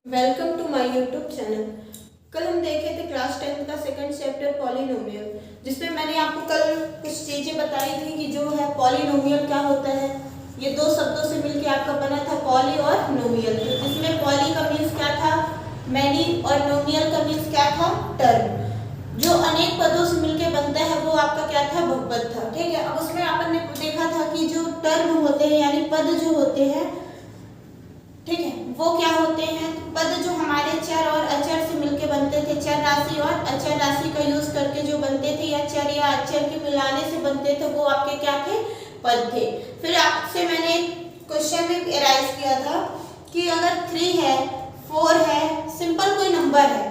Welcome to my YouTube channel. कल हम देखे थे क्लास 10th का सेकंड चैप्टर पॉलिनोमियल, जिसमें मैंने आपको कल कुछ चीज़ें बताई थी कि जो है पॉलिनोमियल क्या होता है। ये दो शब्दों से मिलकर आपका बना था पॉली और नोमियल। तो जिसमें पॉली का मीन्स क्या था, मैनी, और नोमियल का मीन्स क्या था, टर्म। जो अनेक पदों से मिलकर बनता है वो आपका क्या था, बहुपद था। ठीक है, अब उसमें आपने देखा था कि जो टर्म होते हैं यानी पद जो होते हैं, ठीक है, वो क्या होते हैं, पद जो हमारे चर और अचर से मिलके बनते थे, चर राशि और अचर राशि का यूज करके जो बनते थे, या चर या अचर के मिलाने से बनते थे, वो आपके क्या थे, पद थे। फिर आपसे मैंने क्वेश्चन भी एराइज किया था कि अगर 3 है, 4 है, सिंपल कोई नंबर है,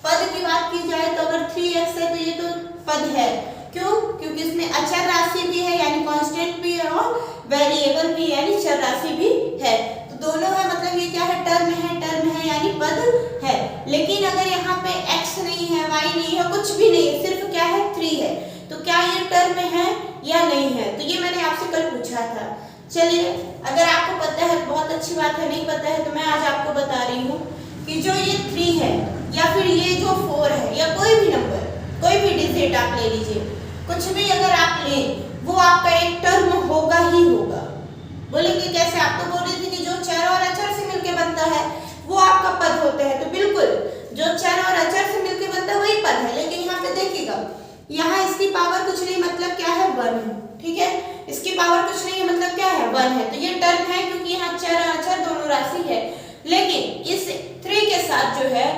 पद की बात की जाए तो अगर 3x है तो ये तो पद है। क्यों? क्योंकि इसमें अचर राशि भी है यानी कांस्टेंट भी है, और वेरिएबल भी यानी चर राशि भी है। दोनों है, मतलब ये क्या है, टर्म है यानी पद है। लेकिन अगर यहाँ पे x नहीं है, y नहीं है, कुछ भी नहीं है, सिर्फ क्या है, 3 है, तो क्या ये टर्म है या नहीं है? तो ये मैंने आपसे कल पूछा था। चलिए, अगर आपको पता है बहुत अच्छी बात है, नहीं पता है तो मैं आज आपको बता रही हूँ कि जो ये 3 है या फिर ये जो 4 है, या कोई भी नंबर, कोई भी डिजिट आप ले लीजिए, कुछ भी अगर आप लें, वो आपका एक टर्म होगा ही होगा। बोलेंगे कैसे? आप तो बोल रही थी कि जो चर और अचर से मिलके बनता है वो आपका पद होता है। तो बिल्कुल जो चर और अचर से मिलके बनता है वही पद है। लेकिन यहाँ पे देखिएगा, यहाँ इसकी पावर कुछ नहीं, मतलब क्या है, 1 है। ठीक है, इसकी पावर कुछ नहीं है, मतलब क्या है, 1 है। तो ये टर्म है क्योंकि यहाँ चर और अचर दोनों राशि है। लेकिन इस 3 के साथ जो है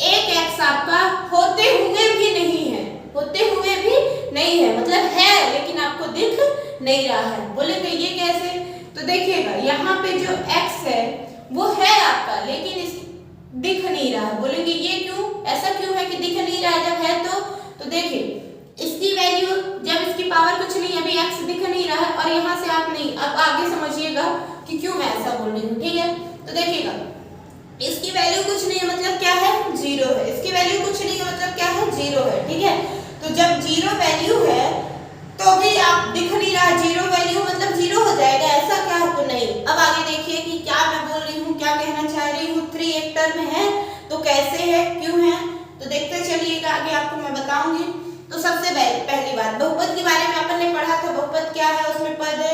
एक x आपका होते हुए भी नहीं है, होते हुए भी नहीं है, मतलब है लेकिन आपको दिख नहीं रहा है। बोलेंगे ये कैसे? तो देखिएगा, यहाँ पे जो x है वो है आपका, लेकिन इस दिख नहीं रहा है। बोलेंगे ये क्यों, ऐसा क्यों है कि दिख नहीं रहा है जब है तो देखिए, इसकी वैल्यू जब इसकी पावर कुछ नहीं है, अभी x दिख नहीं रहा है, और यहाँ से आप नहीं, अब आगे समझिएगा कि क्यों मैं ऐसा बोल रही हूँ। ठीक है, तो देखिएगा, इसकी वैल्यू कुछ नहीं है, मतलब क्या है, 0 है। इसकी वैल्यू कुछ नहीं है, मतलब क्या है, 0 है। ठीक है, तो जब 0 वैल्यू है तो भी आप दिख नहीं रहा, 0 वैल्यू मतलब 0 हो जाएगा, ऐसा क्या है, तो नहीं। अब आगे देखिए कि क्या मैं बोल रही हूँ, क्या कहना चाह रही हूँ। 3 एक टर्म है तो कैसे है, क्यों है, तो देखते चलिएगा, आगे आपको मैं बताऊंगी। तो सबसे पहली बात, बहुपद के बारे में अपन ने पढ़ा था। बहुपद क्या है, उसमें पद,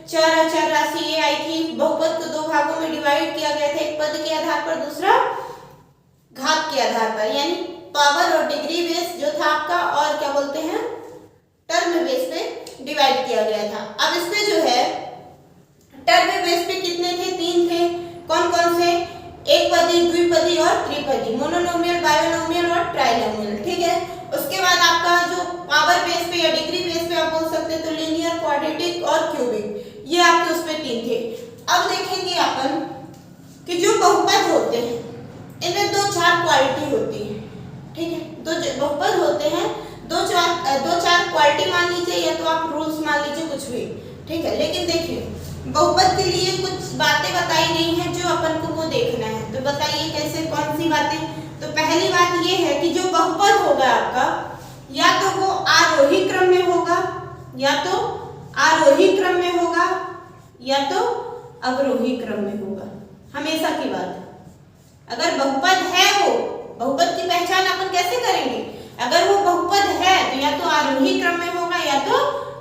चर, अचर राशि ये आई थी। बहुपद को 2 भागों में डिवाइड किया गया था, एक पद के आधार पर, दूसरा घात के आधार पर, यानी पावर और डिग्री बेस जो था आपका, और क्या बोलते हैं, टर्म बेस पे डिवाइड किया गया था। अब इसमें जो है टर्म बेस पे कितने थे, 3 थे। कौन कौन से? एक पदी, द्विपदी और त्रिपदी, मोनोनोमियल, बायोनोमियल और ट्राइनोमियल। ठीक है, उसके बाद आपका जो पावर बेस पे या डिग्री बेस पे आप बोल सकते हैं तो लीनियर, क्वाड्रेटिक और क्यूबिक, ये आपके उसमें 3 थे। अब देखेंगे अपन कि जो बहुपद होते हैं इनमें 2-4 क्वालिटी होती है। ठीक है, दो बहुपद होते हैं, 2-4 क्वालिटी मान लीजिए, या तो आप रूल्स मान लीजिए, कुछ भी। ठीक है, लेकिन देखिए, बहुपद के लिए कुछ बातें बताई गई हैं जो अपन को वो देखना है। तो बताइए कैसे, कौन सी बातें? तो पहली बात ये है कि जो बहुपद होगा आपका, या तो वो आरोही क्रम में होगा, या तो आरोही क्रम में होगा, या तो अवरोही क्रम में होगा। हमेशा की बात है, अगर बहुपद है, वो बहुपद की पहचान अपन कैसे करेंगे? अगर वो बहुपद है तो या तो आरोही क्रम में होगा या तो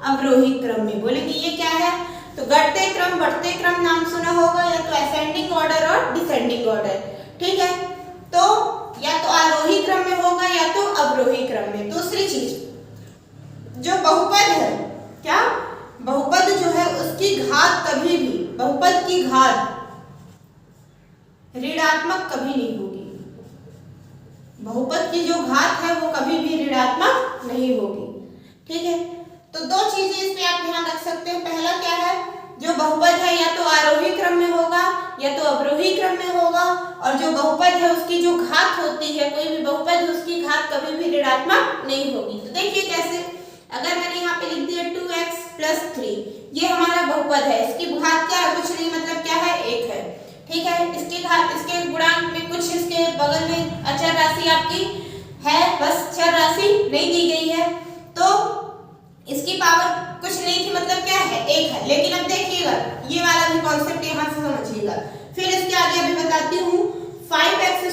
अवरोही क्रम में। बोलेंगे ये क्या है, तो घटते क्रम, बढ़ते क्रम नाम सुना होगा, या तो असेंडिंग ऑर्डर और डिसेंडिंग ऑर्डर। ठीक है, तो या तो आरोही क्रम में होगा या तो अवरोही क्रम में। दूसरी चीज, जो बहुपद है, क्या बहुपद जो है उसकी घात कभी भी, बहुपद की घात ऋणात्मक कभी नहीं होगी। बहुपद की जो घात है वो कभी भी ऋणात्मक नहीं होगी। ठीक है, तो 2 चीजें इस पे आप ध्यान रख सकते हैं। पहला क्या है, जो बहुपद है या तो आरोही क्रम में होगा या तो अवरोही क्रम में होगा, और जो बहुपद है उसकी जो घात होती है, कोई भी बहुपद है उसकी घात कभी भी ऋणात्मक नहीं होगी। तो देखिए कैसे, अगर मैंने यहाँ पे लिख दिया 2x + 3, ये हमारा बहुपद है, इसकी घात क्या है, कुछ नहीं, मतलब क्या है, 1 है। ठीक है, इसकी घात, इसके गुणांक में कुछ इसके बगल में अचर राशि आपकी है, बस चर राशि नहीं दी गई है, तो इसकी पावर कुछ नहीं थी, मतलब क्या है, 1 है। लेकिन अब देखिएगा, ये वाला भी कॉन्सेप्ट यहाँ से समझिएगा। फिर इसके आगे अभी बताती हूँ, 5x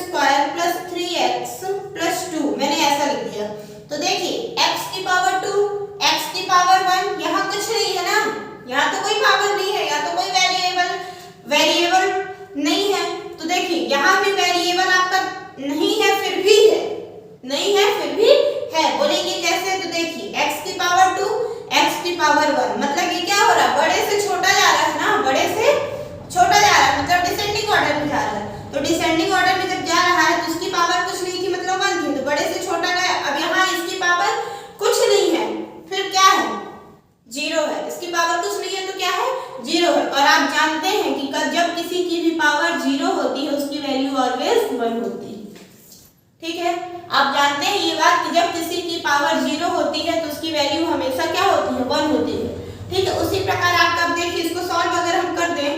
नहीं है फिर भी है। बोलेंगे कैसे, तो देखिए x की पावर 2 x की पावर 1, मतलब ये क्या हो रहा है, बड़े से छोटा जा रहा है ना, बड़े से छोटा जा रहा है, मतलब डिसेंडिंग ऑर्डर में जा रहा है। तो डिसेंडिंग ऑर्डर में जब जा रहा है तो इसकी पावर कुछ नहीं थी, मतलब 1 थी, तो बड़े से छोटा गया। अब यहाँ इसकी पावर कुछ नहीं है, फिर क्या है, 0 है। इसकी पावर कुछ नहीं है तो क्या है, 0 है। और आप जानते हैं कि जब किसी की भी पावर 0 होती है उसकी वैल्यू ऑलवेज 1 होती है। ठीक है, आप जानते हैं ये बात कि जब किसी की पावर 0 होती है तो उसकी वैल्यू हमेशा क्या होती है, 1 होती है। ठीक है, उसी प्रकार आप कब देखिए इसको सॉल्व अगर हम कर दें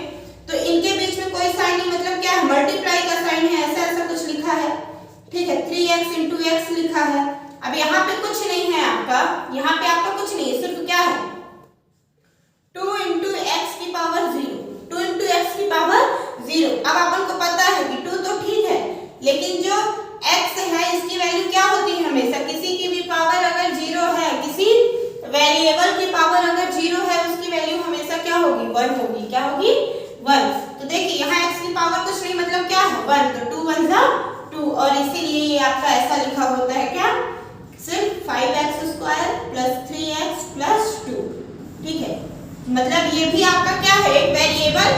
तो इनके बीच में कोई साइन नहीं, मतलब क्या है, मल्टीप्लाई का साइन है, ऐसा ऐसा कुछ लिखा है। ठीक है, 3x into x लिखा है। अब यहाँ पे कुछ नहीं है आपका, यहाँ पे आपका कुछ नहीं है, सिर्फ क्या है 2 into x की पावर 0, 2 into x की पावर 0। अब अपन को पता है कि 2 तो ठीक है, लेकिन जो x है इसकी वैल्यू क्या होती है, हमेशा किसी की भी पावर अगर 0 है, किसी वेरिएबल की पावर अगर 0 है उसकी वैल्यू हमेशा क्या होगी, 1 होगी। क्या होगी, 1। तो देखिए यहाँ x की पावर कुछ नहीं, मतलब क्या है 1, तो 2 1 जा 2, और इसीलिए ये आपका ऐसा लिखा होता है क्या, सिर्फ 5x square plus 3x plus 2। ठीक है, मतलब ये भी आपका क्या है, एक वेरिएबल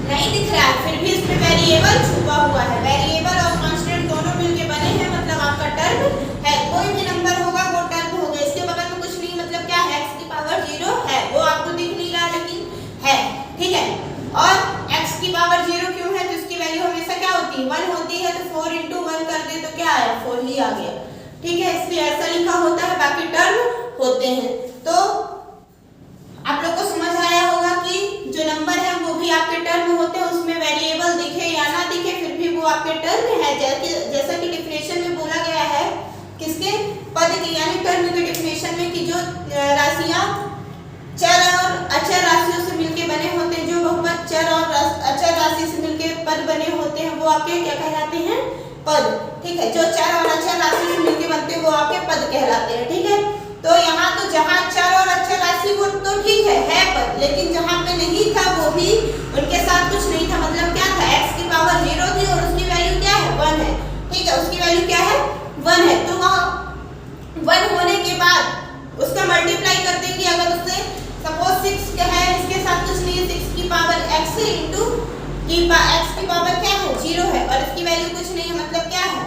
नहीं दिख रहा है, फिर भी इसमें वेरिएबल छुपा हुआ है। वेरिएबल और कांस्टेंट दोनों मिलके बने हैं, मतलब आपका टर्म है, कोई भी नंबर होगा वो टर्म होगा। इसके बगल में कुछ नहीं, मतलब क्या है, x की पावर 0 है, वो आपको दिख नहीं रहा लेकिन है। ठीक है, और x की पावर 0 क्यों है, तो इसकी वैल्यू हमेशा क्या होती है, 1 होती है। तो 4 into 1 कर दे तो क्या आया, 4 ही आ गया। ठीक है, इसलिए ऐसा लिखा होता है, बाकी टर्म होते हैं। तो आप लोग को समझ आया होगा कि जो नंबर है वो भी आपके टर्म होते हैं, उसमें वेरिएबल दिखे या ना दिखे फिर भी वो आपके टर्म है। जैसा कि डिफिनेशन में बोला गया है, किसके, पद के, यानी टर्म के डिफिनेशन में, कि जो राशियां चर और अचर राशियों से मिलके बने होते हैं, जो बहुपद चर और अचर राशि से मिलके पद बने होते हैं, वो आपके क्या कहलाते हैं, पद। ठीक है, जो चर और अचर राशि से मिलके बनते हैं वो आपके पद कहलाते हैं। ठीक है, तो यहाँ तो जहाँ चर और अचर राशि वो तो ठीक है पद, लेकिन जहाँ पे नहीं था वो भी उनके साथ कुछ नहीं था, मतलब क्या था, x की पावर 0 थी और उसकी वैल्यू क्या है, 1 है। ठीक है, उसकी वैल्यू क्या है, 1 है। तो वहाँ 1 होने के बाद उसका मल्टीप्लाई कर देंगे, अगर उससे सपोज 6 है, इसके साथ कुछ नहीं है, 6 की पावर x इंटू x की पावर क्या है, 0 है, और इसकी वैल्यू कुछ नहीं है, मतलब क्या है,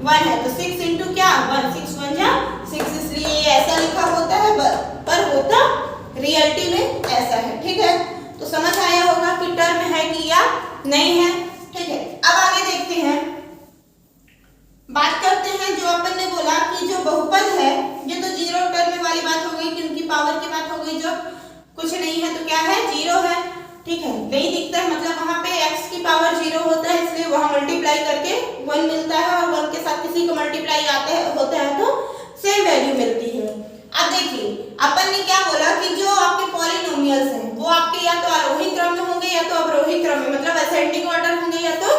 1 है। तो 6 इंटू क्या, 1, 6 1 जा 6, इसलिए ये ऐसा लिखा होता है, पर होता रियलिटी में ऐसा है। ठीक है, तो समझ आया होगा कि टर्म है कि या नहीं है। ठीक है, अब आगे देखते हैं, बात करते हैं जो अपन ने बोला कि जो बहुपद है, ये तो 0 टर्म वाली बात हो गई कि उनकी पावर की बात हो गई, जो कुछ नहीं है तो क्या है, 0 है। ठीक है, नहीं दिखता है, मतलब वहां पे x की पावर 0 होता है, इसलिए वहां मल्टीप्लाई करके 1 मिलता है, और 1 के साथ किसी को मल्टीप्लाई होता है तो सेम वैल्यू मिलती है। अब देखिए अपन ने क्या बोला कि जो आपके पॉलिनोमियल्स हैं वो आपके या तो आरोही क्रम में होंगे या तो अवरोही क्रम में, मतलब असेंडिंग ऑर्डर होंगे या तो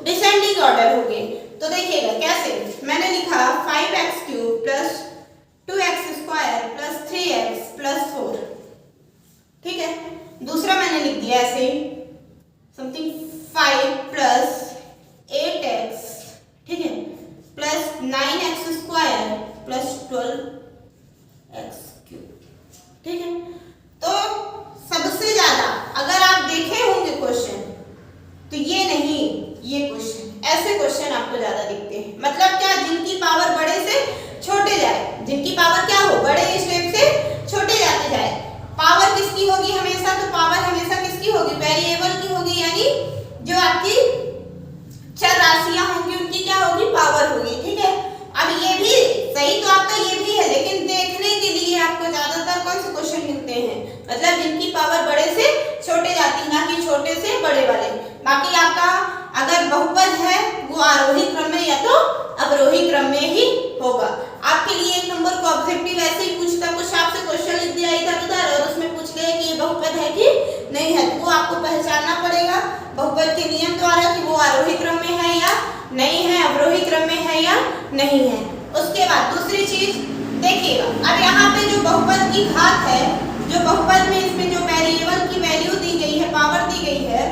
डिसेंडिंग ऑर्डर होंगे। तो देखिएगा कैसे, मैंने लिखा 5x³ plus 2x square plus 3x plus 4। ठीक है, दूसरा मैंने लिख दिया ऐसे समथिंग 5 प्लस 8x, ठीक है, plus 9x square plus 12x³। ठीक है, तो सबसे ज्यादा अगर आप देखे होंगे क्वेश्चन तो ये नहीं, ये क्वेश्चन, ऐसे क्वेश्चन आपको ज्यादा दिखते हैं। मतलब क्या, जिनकी पावर बड़े से छोटे जाए, जिनकी पावर क्या हो, बड़े स्टेप से छोटे जाते जाए। पावर किसकी होगी हमेशा, तो पावर हमेशा किसकी होगी, वेरिएबल की होगी, यानी जो आपकी चर राशियां होंगी उनकी क्या होगी, पावर होगी। ठीक है, अब ये भी सही तो आपका ये भी है, लेकिन देखने के लिए आपको ज्यादातर कौन से क्वेश्चन मिलते हैं, मतलब जिनकी पावर बड़े से छोटे जाती, ना कि छोटे से बड़े वाले। बाकी आपका अगर बहुपद है वो आरोही क्रम में या तो अवरोही क्रम में ही होगा। आपके लिए एक नंबर को ऑब्जेक्टिव ऐसे ही पूछता, कुछ आपसे क्वेश्चन लिख दिया इधर उधर और उसमें पूछ ले कि ये बहुपद है कि नहीं है, तो वो आपको पहचानना पड़ेगा बहुपद के नियम द्वारा कि वो आरोही क्रम में है या नहीं है, अवरोही क्रम में है या नहीं है। उसके बाद दूसरी चीज देखिएगा, अब यहाँ पे जो बहुपद की घात है, जो बहुपद में इसमें जो वेरिएबल की वैल्यू दी गई है, पावर दी गई है,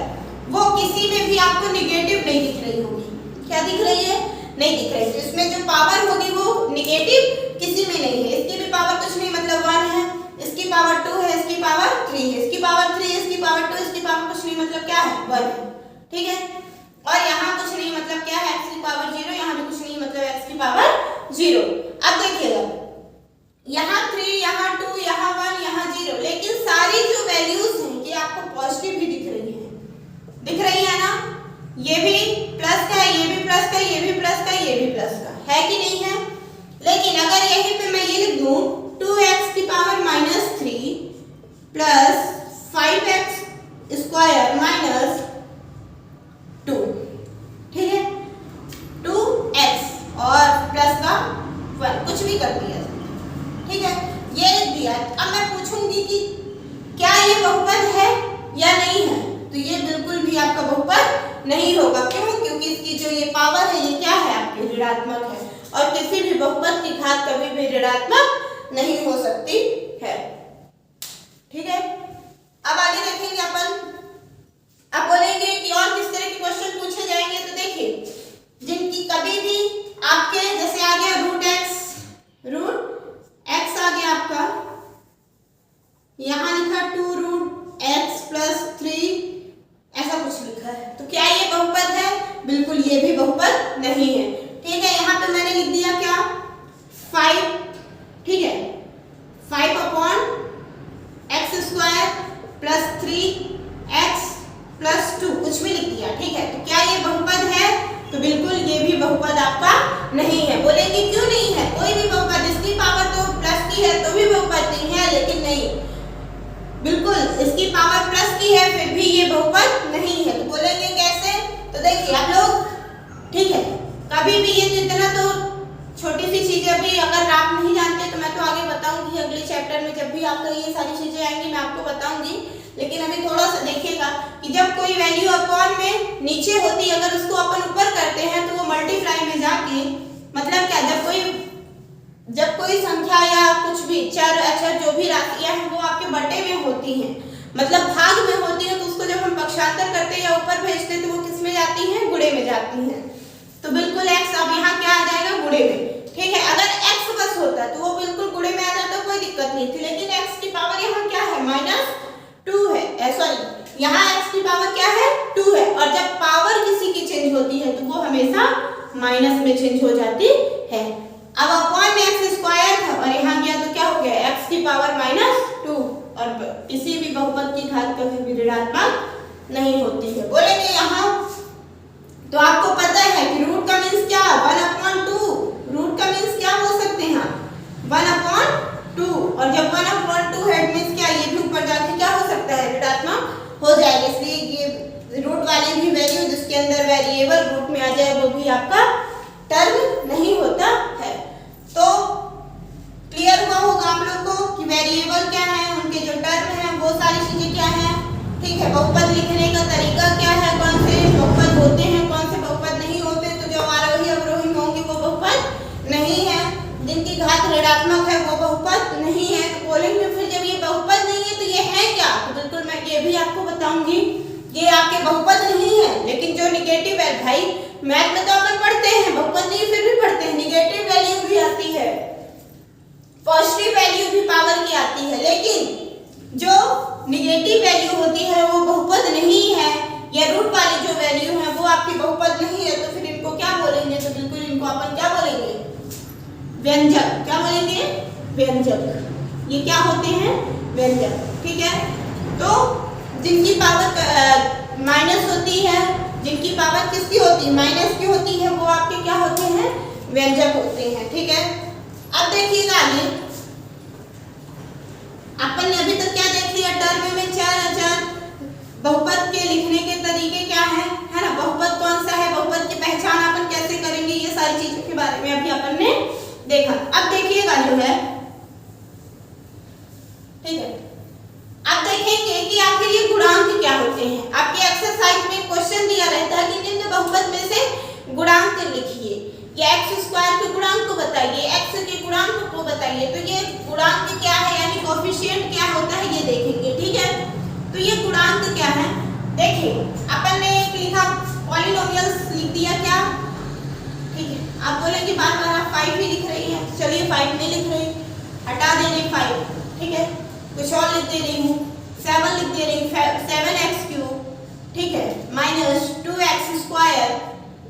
वो किसी में भी आपको निगेटिव नहीं दिख रही होगी। क्या दिख रही है, नहीं दिख रही, तो इसमें जो पावर होगी वो निगेटिव किसी में नहीं है। इसकी भी पावर कुछ नहीं मतलब 1 है, इसकी पावर 2 है, इसकी पावर 3 है, इसकी पावर 3, इसकी पावर 2, इसकी पावर कुछ नहीं मतलब क्या है 1 है, ठीक है। और यहाँ कुछ नहीं मतलब क्या है x की पावर 0, यहाँ भी कुछ नहीं मतलब x की पावर 0। अब देखिएगा यहाँ 3, यहाँ 2, यहाँ 1, यहाँ 0, लेकिन सारी जो वैल्यूज हैं ये आपको पॉजिटिव ही दिख रही है, दिख रही है ना। ये भी प्लस का है, ये भी प्लस का, ये भी प्लस का, ये भी प्लस का है कि नहीं है। लेकिन अगर यहीं पे मैं ये लिख दूं 2x की power -3 plus 5x square minus 2, ठीक है, 2x और प्लस का 1 कुछ भी कर दिया, ठीक है, ये लिख दिया। अब मैं पूछूंगी कि क्या ये बहुपद है या नहीं है, तो ये बिल्कुल भी आपका बहुपद नहीं होगा। क्यों? क्योंकि इसकी जो ये पावर है ये क्या है आपकी ऋणात्मक है, और किसी भी बहुपद की घात कभी भी ऋणात्मक नहीं हो सकती है, ठीक है। अब आगे देखेंगे अपन, अब बोलेंगे कि और किस तरह के क्वेश्चन पूछे जाएंगे। तो देखिए जिनकी कभी भी आपके जैसे आ गया √x आ गया आपका, यहाँ लिखा 2√x + 3 ऐसा कुछ लिखा है, तो क्या ये बहुपद है? बिल्कुल ये भी बहुपद नहीं है, ठीक है। यहाँ पे मैंने लिख दिया क्या 5, ठीक है, 5/x² + 3x + 2 कुछ भी लिख दिया, ठीक है। तो क्या ये बहुपद है? तो बिल्कुल ये भी बहुपद आपका नहीं है। बोलेंगे क्यों नहीं है? कोई भी बहुपद, इसकी पावर तो प्लस की है तो भी बहुपद नहीं है, लेकिन नहीं, बिल्कुल इसकी पावर प्लस की है फिर भी ये बहुपद नहीं है। तो बोलेंगे कैसे? तो देखिए आप लोग, ठीक है, कभी भी ये जितना तो छोटी सी चीजें अभी अगर आप नहीं जानते तो मैं तो आगे बताऊंगी अगले चैप्टर में, जब भी आपको ये सारी चीजें आएंगी मैं आपको बताऊंगी। लेकिन अभी थोड़ा सा देखिएगा कि जब कोई वैल्यू अपॉन में नीचे होती है, अगर उसको अपन ऊपर करते हैं तो वो मल्टीप्लाई में जाके, मतलब क्या, जब कोई संख्या या कुछ भी चर अचर जो भी राशियां हैं वो आपके बटे में होती हैं, मतलब भाग में होती है, तो उसको जब हम पक्षांतर करते हैं या ऊपर भेजते हैं तो वो किस में जाती हैं? गुणे में जाती हैं। तो बिल्कुल x अब यहाँ क्या आ जाएगा? गुणे में, ठीक है। अगर x बस होता तो वो बिल्कुल गुणे में आ जाता, कोई दिक्कत नहीं थी, लेकिन x की पावर यहाँ क्या है? -2 है, सॉरी यहाँ x की पावर क्या है? 2 है, और जब पावर किसी की चेंज होती है तो वो हमेशा माइनस में चेंज हो जाती है। अब अपॉन में x² था और यहाँ गया तो क्या हो गया? x की पावर -2, और किसी भी बहुपद की घात कभी भी ऋणात्मक नहीं होती है। बोलेंगे यहाँ तो आपको पता है कि रूट का मीन्स क्या? 1/2। रूट का मीन्स क्या हो सकते हैं? 1/2, और जब 1/2 है मीन्स क्या? ये भी ऊपर जाके क्या हो सकता है? ऋणात्मक हो जाएगा। इसलिए ये रूट वाली भी वैल्यू जिसके अंदर वेरिएबल रूट में आ जाए वो भी आपका टर्म नहीं होता है। तो क्लियर हुआ होगा आप लोग को कि वेरिएबल क्या है, उनके जो टर्म है वो सारी चीजें क्या है, ठीक है। बहुपद लिखने का तरीका क्या है, कौन से बहुपद होते हैं, कौन से बहुपद नहीं होते, तो जो आरोही अवरोही होंगे वो बहुपद नहीं है, जिनकी घात ऋणात्मक है वो बहुपद नहीं है। तो बोलेंगे फिर जब ये बहुपद नहीं है तो ये है क्या? तो बिल्कुल मैं ये भी आपको बताऊंगी, ये आपके बहुपद नहीं है, लेकिन जो निगेटिव है, भाई मैथ में तो अपन पढ़ते हैं, बहुपद नहीं फिर भी पढ़ते हैं, निगेटिव वैल्यू भी आती है, पॉजिटिव वैल्यू भी पावर की आती है, लेकिन जो निगेटिव वैल्यू होती है वो बहुपद नहीं है, या रूट वाली जो वैल्यू है वो आपकी बहुपद नहीं है। तो फिर इनको क्या बोलेंगे? तो बिल्कुल इनको अपन क्या बोलेंगे? व्यंजक। क्या बोलेंगे? व्यंजक। ये क्या होते हैं? व्यंजक, ठीक है। तो जिनकी पावर माइनस होती है, जिनकी पावर किसकी होती है? माइनस की होती है, वो आपके क्या होते हैं? व्यंजक होते हैं, ठीक है। अब देखिएगा आगे, अपन ने अभी तक क्या देख लिया? टर्म में चर अचर, बहुपद के लिखने के तरीके क्या है ना, बहुपद कौन सा है, बहुपद की पहचान अपन कैसे करेंगे, ये सारी चीजों के बारे में अभी अपन ने देखा। अब देखिएगा जो है, ठीक है, अब देखेंगे कि आखिर ये गुणांक क्या होते हैं। आपके एक्सरसाइज में क्वेश्चन दिया रहता है कि निम्न बहुपद में से गुणांक लिखिए, या x² के गुणांक को बताइए, x के गुणांक को बताइए। तो ये गुणांक क्या है, यानी कोएफिशिएंट क्या होता है, ये देखेंगे, ठीक है। तो ये गुणांक क्या है? देखिए अपन ने एक लिखा पॉलिनोमियल्स लिख दिया क्या, ठीक है। आप बोलेंगे बार बार आप 5 ही लिख रही हैं, चलिए 5 नहीं लिख रही, हटा दे रही 5, ठीक है, कुछ और लिख दे रही हूँ, 7 लिख दे रही हूँ, 7x3, ठीक है, minus 2x²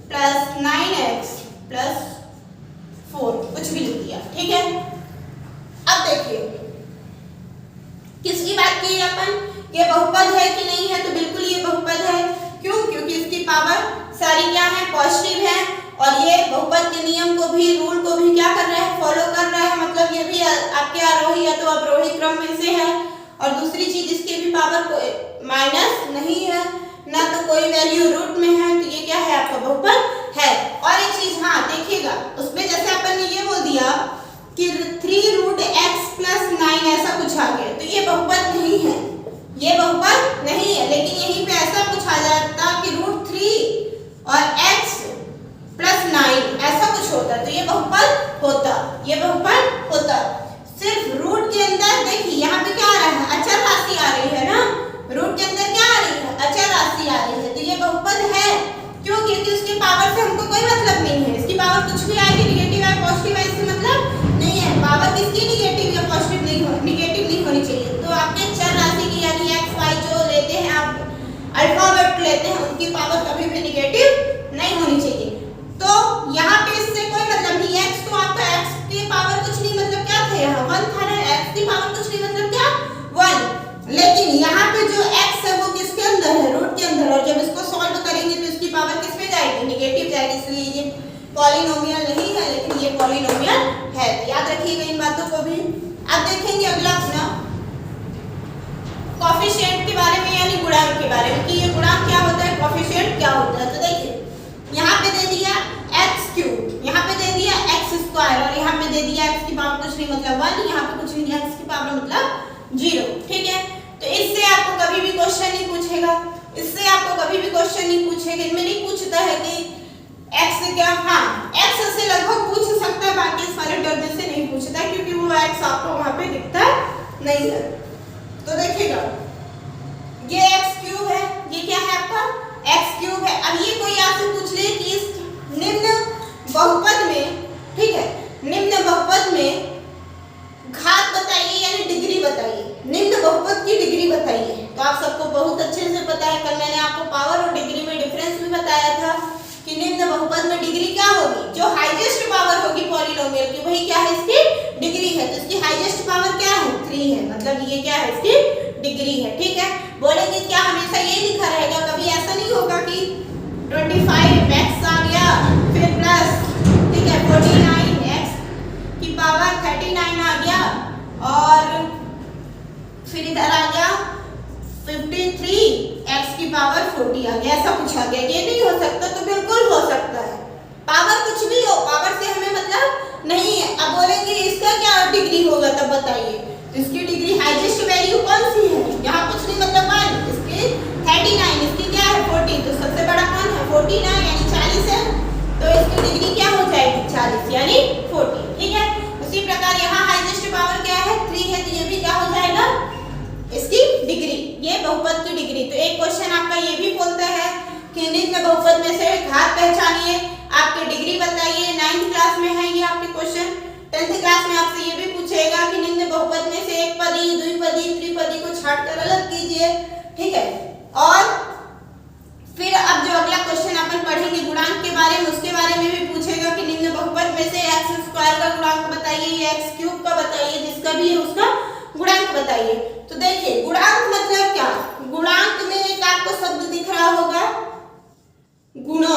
plus 9x plus 4, कुछ भी लिख दिया, ठीक है। अब देखिए किसकी बात की अपन, ये बहुपद है कि नहीं है, तो बिल्कुल ये बहुपद है। क्यों? क्योंकि इसकी पावर सारी क्या है, पॉजिटिव है, और ये बहुपद के नियम को भी, रूल को भी क्या कर रहा है, फॉलो कर रहा है, मतलब ये भी आपके आरोही या तो अवरोही क्रम में से है। और दूसरी चीज इसकी भी पावर को माइनस नहीं है, ना तो कोई वैल्यू रूट में है, तो ये क्या है, आपका बहुपद है। और एक चीज हाँ देखिएगा, उसमें जैसे अपन ने ये बोल दिया कि 3√x + 9 ऐसा कुछ आ गया, तो ये बहुपद नहीं है, ये बहुपद नहीं है। लेकिन यहीं पे ऐसा कुछ आ जाता कि √3 और x + 9 ऐसा कुछ होता, तो ये बहुपद होता, ये बहुपद होता। सिर्फ रूट के अंदर देखिए यहाँ पे क्या आ रहा है, अचर राशि आ रही है ना, रूट के अंदर क्या आ रही है, अचर राशि आ रही है, तो ये बहुपद है। क्यों? क्योंकि उसकी पावर से हमको कोई मतलब नहीं है, इसकी पावर कुछ भी आएगी, निगेटिव आए पॉजिटिव आए, इससे मतलब नहीं है। पावर किसकी निगेटिव या पॉजिटिव नहीं हो, निगेटिव नहीं होनी चाहिए। तो आपके चर राशि की यानी x y जो लेते हैं आप अल्फाबेट लेते हैं, उनकी पावर कभी भी निगेटिव नहीं होनी चाहिए। तो यहाँ पे इससे कोई मतलब नहीं, x तो आपका x की पावर कुछ नहीं, मतलब क्या था यहाँ 1 था ना, x की पावर कुछ नहीं मतलब क्या 1। लेकिन यहाँ पे जो x है वो किसके अंदर है, रूट के अंदर, और जब इसको सॉल्व करेंगे तो इसकी पावर किस पे जाएगी, निगेटिव जाएगी, इसलिए ये पॉलिनोमियल नहीं है, लेकिन ये पॉलिनोमियल है। याद रखिएगा इन बातों को भी। अब देखेंगे अगला अपना कोफिशिएंट के बारे में, यानी गुणांक के बारे में, कि ये गुणांक क्या होता है, कोफिशिएंट क्या होता है। तो देखिए यहाँ पे दे दिया x3, यहाँ पे दे दिया x², और यहाँ पे दे दिया x की पावर कुछ नहीं मतलब 1, यहाँ पे कुछ नहीं दिया, x की पावर मतलब 0, ठीक है। तो इससे आपको कभी भी क्वेश्चन नहीं पूछेगा, इससे आपको कभी भी क्वेश्चन नहीं पूछेगा, इनमें नहीं पूछता है कि x क्या, हाँ x से लगभग पूछ सकता है, बाकी इस वाले डरने से नहीं पूछता है, क्योंकि वो x आपको वहां पे दिखता नहीं है। तो देखिएगा ये x³ है, ये क्या है आपका x³ है। अब ये कोई आपसे पूछ ले कि इस निम्न बहुपद में, ठीक है, निम्न बहुपद में घात बताइए यानी डिग्री बताइए, निम्न बहुपद की डिग्री बताइए। तो आप सबको बहुत अच्छे से पता है, कल मैंने आपको पावर और डिग्री में डिफरेंस भी बताया था कि निम्न बहुपद में डिग्री क्या होगी, जो हाईएस्ट पावर होगी पॉलिनोमियल की, वही क्या है, इसकी डिग्री है। तो इसकी हाईएस्ट पावर क्या है, 3 है, मतलब ये क्या है, इसकी डिग्री है, ठीक है। बोलेंगे क्या हमेशा ये लिखा रहेगा, कभी ऐसा नहीं होगा कि 25x आ गया फिर प्लस, ठीक है, 49x की पावर 39 आ गया, और फिर इधर आ गया 53x की पावर 40 आ गया, ऐसा कुछ आ गया, ये नहीं हो सकता। तो बिल्कुल हो सकता है, पावर कुछ भी हो, पावर से हमें मतलब नहीं है। अब बोलेंगे इसका क्या डिग्री होगा, तब बताइए। तो इसकी डिग्री हाईएस्ट वैल्यू कौन सी है, यहाँ कुछ नहीं मतलब 1, इसकी 39, इसकी क्या है 40, तो सबसे बड़ा कौन है 49 यानी 40 है, तो इसकी डिग्री क्या हो जाएगी 40 यानी 40, ठीक है। उसी प्रकार यहाँ हाईएस्ट पावर क्या है 3 है, तो ये भी क्या हो जाएगा इसकी डिग्री, ये बहुपद की डिग्री। तो एक क्वेश्चन आपका ये भी बोलता है कि निम्न बहुपद में से घात पहचानिए, आपकी डिग्री बताइए। 9th क्लास में है ये आपके क्वेश्चन। 10th क्लास में आपसे ये भी पूछेगा कि निम्न बहुपद में से एक पदी, द्विपदी, त्रिपदी को छांटकर अलग कीजिए, ठीक है। और फिर अब जो अगला क्वेश्चन अपन पढ़ेंगे गुणांक के बारे में, उसके बारे में भी पूछेगा कि निम्न बहुपद में से x² का गुणांक बताइए, x³ का बताइए, जिसका भी है उसका गुणांक बताइए। तो देखिए गुणांक मतलब क्या, गुणांक में एक आपको शब्द दिख रहा होगा गुणा,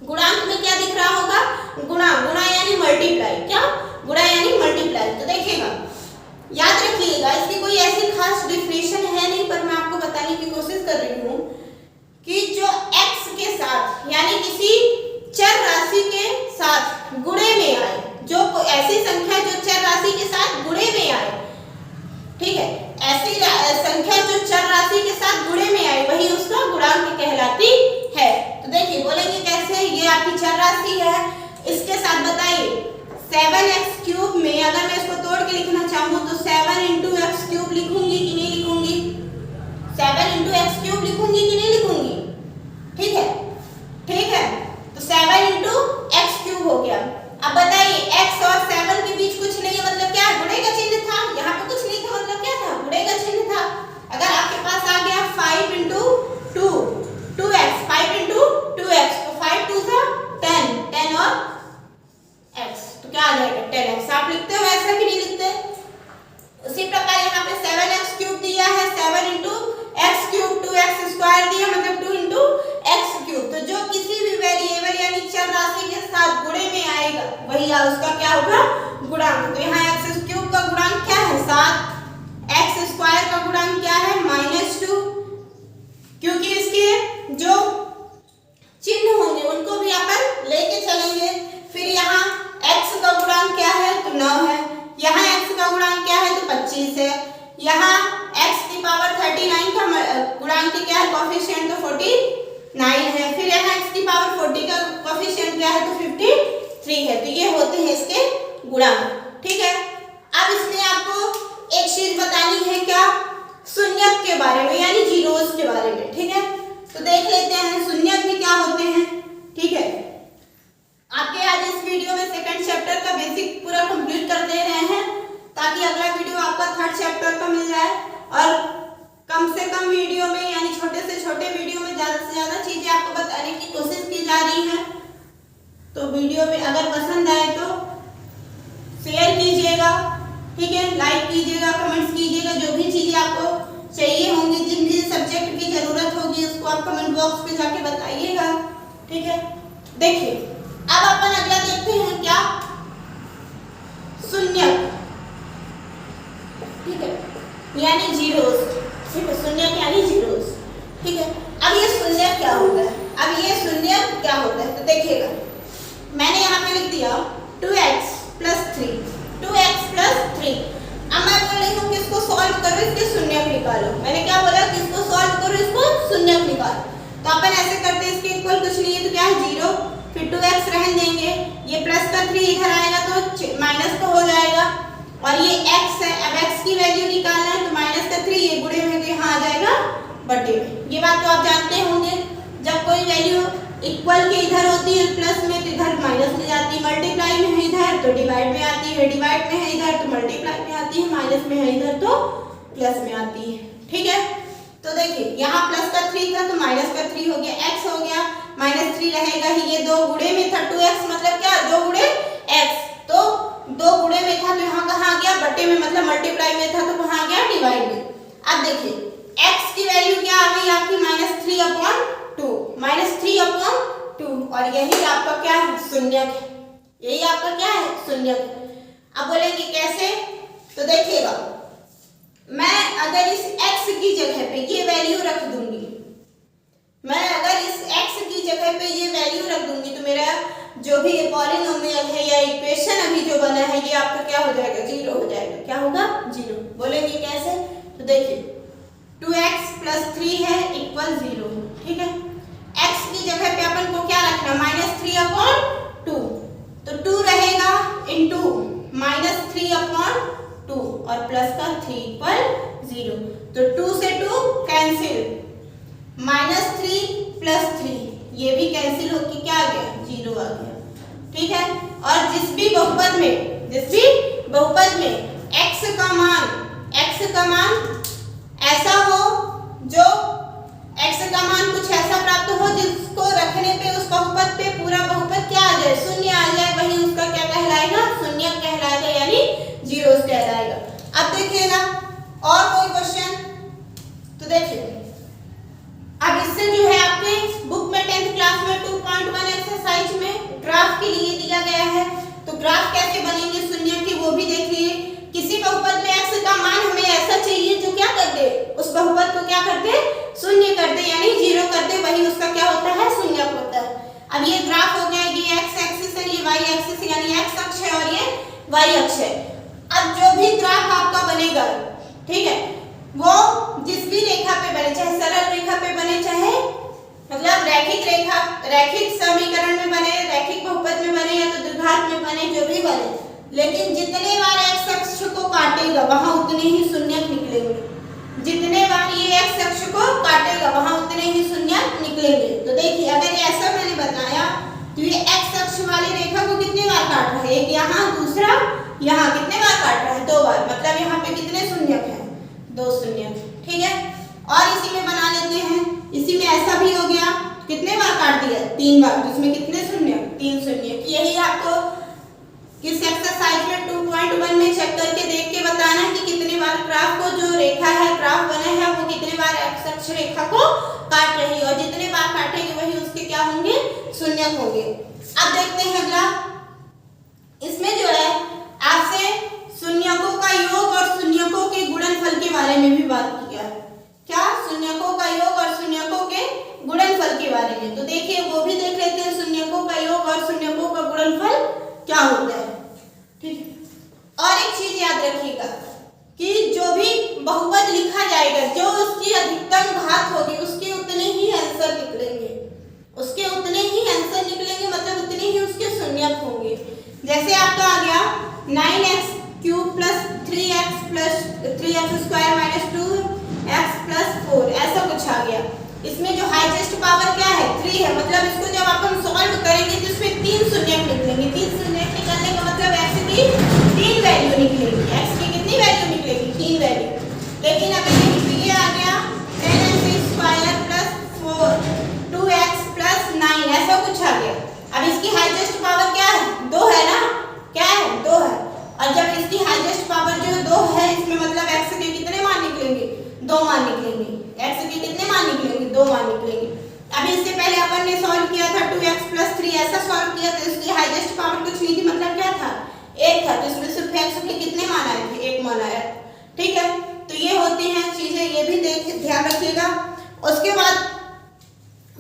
गुणांक में क्या दिख रहा होगा, गुणा, गुणा यानी मल्टीप्लाई, क्या गुणा यानी मल्टीप्लाई। तो देखिएगा याद रखिएगा, इसकी कोई ऐसी खास डेफिनेशन है नहीं, पर मैं आपको बताने की कोशिश कर रही हूँ कि जो x के साथ यानी किसी चर राशि के साथ गुणे में आए, जो ऐसी संख्या जो चर राशि के साथ गुणे में आए, ठीक है, ऐसी संख्या जो चर राशि के साथ गुणे में आए वही उसका गुणांक कहलाती है। तो देखिए बोलेंगे कैसे, ये आपकी चर राशि है, इसके साथ बताइए 7x³ में अगर मैं इसको तोड़ के लिखना चाहूँ तो 7 × x³ लिखूंगी कि नहीं लिखूंगी, 7 × x³ लिखूंगी कि नहीं लिखूंगी, ठीक है, ठीक है। तो 7 × x³ वही उसका क्या होगा गुणांक। तो यहाँ एक्स क्यूब का गुणांक क्या है 7, एक्स स्क्वायर का गुणांक क्या है -2, क्योंकि इसके जो चिन्ह होंगे उनको भी अपन लेके चलेंगे। फिर यहाँ x का गुणांक क्या है तो 9 है, यहाँ x का गुणांक क्या है तो 25 है, यहाँ x की पावर 39 का गुणांक क्या है कोफिशिएंट तो 49 है, फिर यहाँ x की पावर 40 का कोफिशिएंट क्या है तो 53 है। तो ये होते हैं इसके गुणांक। ठीक है, अब इसमें आपको एक चीज बतानी है क्या शून्यक के बारे में यानी जीरोस के बारे में। ठीक है, तो देख लेते हैं शून्यक भी क्या होते हैं। ठीक है, आपके आज इस वीडियो में सेकंड चैप्टर का बेसिक पूरा कंप्लीट कर दे रहे हैं ताकि अगला वीडियो आपका थर्ड चैप्टर का मिल जाए और कम से कम वीडियो में यानी छोटे से छोटे वीडियो में ज्यादा से ज्यादा चीजें आपको बताने की कोशिश की जा रही है। तो वीडियो में अगर पसंद आए तो शेयर कीजिएगा, ठीक है, लाइक कीजिएगा, कमेंट्स कीजिएगा, जो भी चीजें आपको चाहिए होंगी, जिन भी सब्जेक्ट की जरूरत होगी उसको आप कमेंट बॉक्स पे जाके बताइएगा। ठीक है, देखिए अब अपन अगला देखते हैं क्या शून्यक। ठीक है, यानी जीरोस। ठीक है, शून्यक यानी जीरोस। ठीक है, अब ये शून्यक क्या होता है, अब ये शून्यक क्या होता है तो देखिएगा मैंने यहाँ पे लिख दिया 2x + 3, 2x + 3। अब मैं बोल रही हूँ कि इसको सॉल्व करो, इसके शून्यक निकालो। मैंने क्या बोला कि इसको सॉल्व करो, इसको शून्यक निकालो। तो अपन ऐसे करते हैं, इसके इक्वल कुछ नहीं है तो क्या है 0, फिर 2x रहने देंगे, ये प्लस का 3 इधर आएगा तो माइनस तो हो जाएगा, और ये x है, अब x की वैल्यू निकालना है तो माइनस का 3 ये गुणे में तो यहाँ आ जाएगा बटे में। ये बात तो आप जानते होंगे, जब कोई वैल्यू इक्वल के इधर होती है प्लस में तो इधर माइनस में जाती है, मल्टीप्लाई में है इधर तो डिवाइड में आती है, डिवाइड में है इधर तो मल्टीप्लाई में आती है, माइनस में है इधर तो प्लस में आती है। ठीक है, तो देखिए यहाँ प्लस का 3 था तो माइनस का 3 हो गया, x हो गया, -3 रहेगा ही, ये 2 गुणे में था 2x मतलब क्या 2 गुणे x, तो 2 गुणे में था तो यहाँ कहाँ आ गया बटे में, मतलब मल्टीप्लाई में था तो कहाँ आ गया डिवाइड में। अब देखिए x की वैल्यू क्या आ गई आपकी -3/2, -3/2, और यही आपका क्या है शून्यक है, यही आपका क्या है शून्यक है। अब बोलेंगे कैसे, तो देखिएगा मैं अगर इस x की जगह पे ये वैल्यू रख दूंगी, मैं अगर इस x की जगह पे ये वैल्यू रख दूंगी तो मेरा जो भी ये पॉलिनोमियल है या इक्वेशन अभी जो बना है ये आपका क्या हो जाएगा 0 हो जाएगा। क्या होगा 0। बोलेंगे कैसे, तो देखिए 2x + 3 है इक्वल 0। ठीक है, x की जगह पे अपन को क्या रखना -3/2, तो 2 रहेगा इनटू -3/2 और प्लस का 3 पर 0, तो 2 से 2 कैंसिल, -3 + 3 ये भी कैंसिल होकर क्या आ गया 0 आ गया। ठीक है, और जिस भी बहुपद में x का मान ऐसा हो, जो x का मान कुछ ऐसा प्राप्त हो जिसको रखने पे उस बहुपद पे पूरा बहुपद क्या आ जाए शून्य आ जाए, वही उसका क्या कहलाएगा शून्यक कहलाएगा यानी जीरोस कहलाएगा। अब देखिएगा और कोई क्वेश्चन, तो देखिए अब इससे जो है आपके बुक में 10th क्लास में 2.1 एक्सरसाइज में ग्राफ के लिए दिया गया है, तो ग्राफ कैसे बनेंगे शून्यक के वो भी देखिए। किसी बहुपद में x का मान हमें ऐसा चाहिए जो क्या कर दे उस बहुपद को क्या कर दे शून्य कर दे यानी 0 कर दे, वही उसका क्या होता है शून्यक होता है। अब ये ग्राफ हो गया, ये x एक्सिस है, ये y एक्सिस यानी x अक्ष है और ये y अक्ष है। अब जो भी ग्राफ आपका बनेगा, ठीक है, वो जिस भी रेखा पे बने, चाहे सरल रेखा पे बने, चाहे मतलब रैखिक समीकरण में बने, रैखिक बहुपद में बने या तो द्विघात में बने, जो भी बने, लेकिन जितने बार x अक्ष को काटेगा वहां उतने ही शून्यक निकलेंगे, जितने बार ये x अक्ष को काटेगा वहां उतने ही शून्यक निकलेंगे। तो देखिए अगर ऐसा मैंने बताया तो ये x अक्ष वाली रेखा को कितने बार काट रहा है, एक यहाँ दूसरा यहाँ, कितने बार काट रहा है 2 बार, मतलब यहाँ पे कितने शून्यक है 2 शून्यक। ठीक है, और इसी में बना लेते हैं, इसी में ऐसा भी हो गया, कितने बार काट दिया 3 बार, तो इसमें कितने शून्यक 3 शून्यक। यही आपको किस एक्सरसाइज में 2.1 में चेक करके देख के बताना है कि कितने बार ग्राफ को जो रेखा है ग्राफ बना है वो कितने बार x अक्ष रेखा को काट रही है, और जितने बार काटेंगे वही उसके क्या होंगे शून्यक होंगे। अब देखते हैं अगला, में भी बात किया है। क्या? शून्यकों का योग और शून्यकों के गुणनफल के बारे में। तो देखिए वो भी देख लेते हैं, शून्यकों का योग और शून्यकों का गुणनफल क्या होता है। ठीक है। और एक चीज याद रखिएगा कि जो भी बहुपद लिखा जाएगा, जो उसकी अधिकतम घात होगी उसके उतने ही आंसर निकलेंगे, उसके उतने ही आंसर निकलेंगे, मतलब उतने ही उसके शून्यक होंगे। जैसे आपका आ गया 9x cube plus 3x square minus 2x plus 4, ऐसा कुछ आ गया। इसमें जो हाईएस्ट पावर क्या है? 3 है, मतलब इसको जब अपन सॉल्व करेंगे तो इसमें 3 शून्यक निकलेंगे। 3 शून्यक निकलने का मतलब x की 3 वैल्यू निकलेगी। x की कितनी वैल्यू निकलेगी? 3 वैल्यू। लेकिन अभी ये आ गया 10x square plus 2x plus 9, ऐसा कुछ आ गया। अब इसकी हाईएस्ट पावर क्या है? 2 है ना? क्या है? 2 है। और जब इसकी हाईएस्ट पावर जो 2 है, इसमें मतलब x के कितने मान निकलेंगे? 2 मान निकलेंगे। x के कितने मान निकलेंगे? 2 मान निकलेंगे। अभी इससे पहले अपन ने सॉल्व किया था 2x प्लस 3, ऐसा सॉल्व किया तो इसकी हाईएस्ट पावर कुछ नहीं थी, मतलब क्या था? 1 था। तो इसमें सिर्फ x के कितने मान आए थे? 1 मान आया। ठीक है। तो ये होती हैं चीजें, ये भी ध्यान रखिएगा। उसके बाद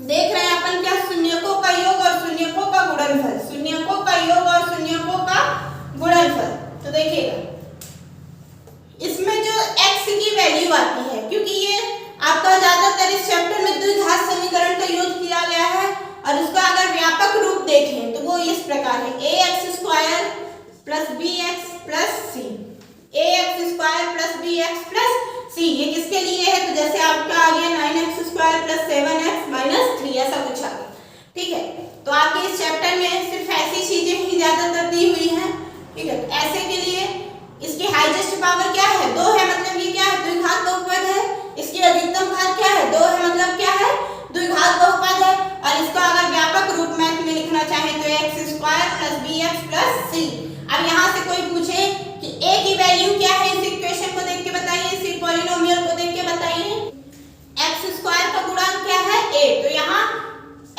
देख रहे हैं अपन क्या? शून्यकों का योग और शून्यकों का गुणनफल। शून्यकों का योग और शून्यकों का गुणनफल। तो देखिएगा इसमें जो x की वैल्यू आती है, क्योंकि ये आपका ज्यादातर इस चैप्टर में द्विघात समीकरण का यूज किया गया है, और उसका अगर व्यापक रूप देखें तो वो इस प्रकार है ax square plus bx plus c, ax square plus bx plus c। ये किसके लिए है? तो जैसे आपका आ गया 9x square plus 7x minus 3, ऐसा कुछ आ गया। ठीक है। तो आपके इस चैप्टर में सिर्फ ऐसी चीजें ही ज्यादातर दी हुई हैं। ठीक है। ऐसे के लिए इसकी हाईएस्ट पावर क्या है? 2 है, मतलब ये क्या है? द्विघात बहुपद है। इसकी अधिकतम घात क्या है? 2 है, मतलब क्या है? द्विघात बहुपद है। और इसका अगर व्यापक रूप मैथ में लिखना चाहे तो x square plus bx plus c। अब यहाँ से कोई पूछे कि a की वैल्यू क्या है, इस इक्वेशन को देख के बताइए, इस पॉलिनोमियल को देख के बताइए। x स्क्वायर का गुणांक क्या है? a। तो यहाँ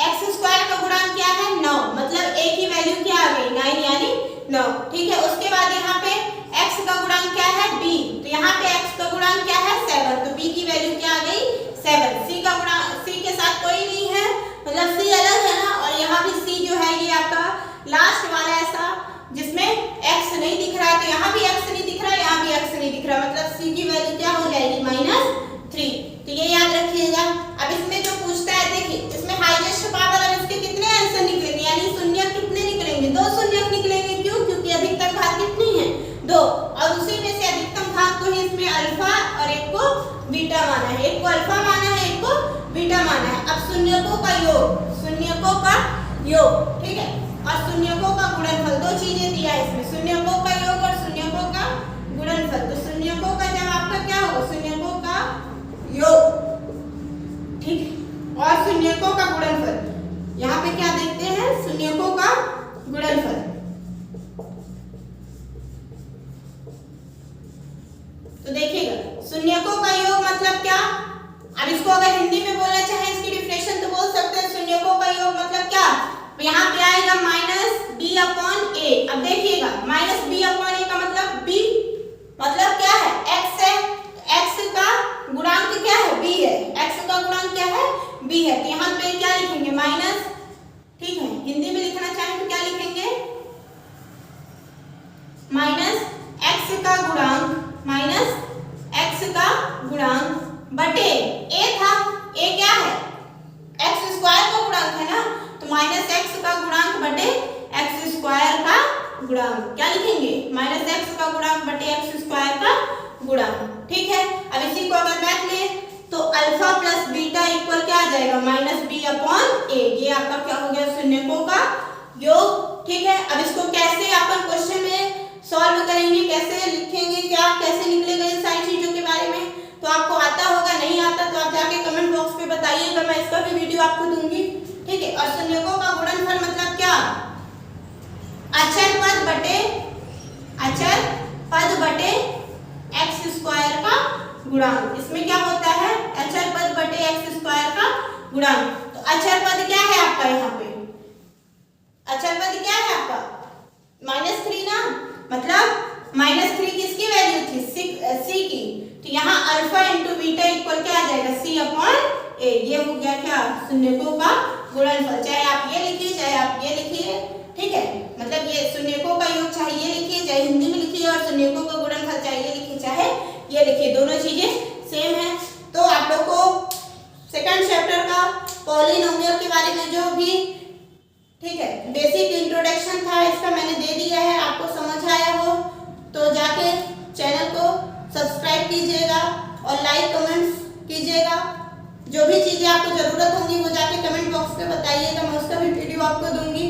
x स्क्वायर का गुणांक क्या है? 9, मतलब a की वैल्यू क्या आ गई? 9 यानी 9। ठीक है। उसके बाद यहाँ पे x का गुणांक क्या है? b। तो यहाँ पे x का गुणांक क्या है? 7, तो b की वैल्यू क्या आ गई? 7। c का गुणांक, c के साथ कोई नहीं है, मतलब c अलग है ना। और यहाँ भी c जो है ये आपका लास्ट वाला ऐसा जिसमें x नहीं दिख रहा है, तो यहाँ भी x नहीं दिख रहा है, यहाँ भी x नहीं दिख रहा, मतलब c की वैल्यू क्या हो जाएगी? -3। तो ये याद रखिएगा। अब इसमें जो पूछता है, देखिए इसमें हाईएस्ट पावर, अब इसके कितने आंसर निकलेंगे, यानी शून्यक कितने निकलेंगे? 2 शून्यक निकलेंगे। क्यों? क्योंकि अधिकतम घात कितनी है? 2, और उसी में से अधिकतम घात को ही इसमें अल्फा और एक को बीटा माना है, एक को अल्फा माना है, एक को बीटा माना है। अब शून्यकों का योग, शून्यकों का योग, ठीक है, और शून्यकों का गुणनफल, 2 चीजें दिया है इसमें, शून्यकों का योग और शून्यकों का गुणनफल। तो शून्यकों का जब आपका क्या होगा? शून्यकों का योग, ठीक है, और शून्यकों का गुणनफल। यहाँ पे क्या देखते हैं? शून्यकों का गुणनफल। तो देखिएगा शून्यकों का योग मतलब क्या? अब इसको अगर हिंदी में बोलना चाहे इसकी डिफिनेशन तो बोल सकते हैं शून्यकों का योग मतलब क्या? तो यहाँ पे आएगा -b/a। अब देखिएगा -b/a का मतलब b, मतलब क्या है? x है, x का गुणांक क्या है? b है, x का गुणांक क्या है? b है। तो यहाँ पे क्या लिखेंगे? माइनस, ठीक है, हिंदी में लिखना चाहें तो क्या लिखेंगे? माइनस x का गुणांक, माइनस x का गुणांक बटे a था, a क्या है? x स्क्वायर का गुणांक है ना, तो माइनस x का गुणांक बटे x स्क्वायर का गुणांक, क्या लिखेंगे? माइनस x का गुणांक बटे x स्क्वायर का गुणांक। ठीक है। अब इसी को अगर मैथ में तो अल्फा प्लस बीटा इक्वल क्या आ जाएगा? -b/a। ये आपका क्या हो गया? शून्यकों का योग। ठीक है। अब इसको कैसे अपन क्वेश्चन में सॉल्व करेंगे, कैसे लिखेंगे, क्या कैसे निकलेगा, इन सारी चीजों के बारे में तो आपको आता होगा, नहीं आता तो आप जाके कमेंट बॉक्स पे बताइएगा, मैं इसका भी वीडियो आपको दूंगी। ठीक है। और शून्यकों का गुणनफल मतलब क्या? अचर पद बटे x स्क्वायर का गुणांक। इसमें क्या होता है? अचर पद बटे x स्क्वायर का गुणांक। तो अचर पद क्या है आपका? यहाँ पे अचर पद क्या है आपका? -3 ना, मतलब -3 किसकी वैल्यू थी? सी की। तो यहाँ अल्फा इंटू बीटा इक्वल क्या आ जाएगा? सी अपॉन ए। ये हो गया क्या? शून्यकों का गुणनफल। चाहे आप ये लिखिए चाहे आप ये लिखिए, ठीक है, मतलब ये शून्यकों का योग चाहे ये लिखिए चाहे हिंदी में लिखिए, और शून्यकों का गुणनफल चाहे ये लिखिए चाहे ये लिखिए, दोनों चीजें सेम है। तो आप लोग को सेकंड चैप्टर का पॉलिनोमियल के बारे में जो भी, ठीक है, बेसिक इंट्रोडक्शन था इसका मैंने दे दिया है। आपको समझ आया हो तो जाके चैनल को सब्सक्राइब कीजिएगा और लाइक कमेंट्स कीजिएगा। जो भी चीजें आपको जरूरत होंगी वो जाके कमेंट बॉक्स पे बताइएगा, मैं उसका भी वीडियो आपको दूंगी।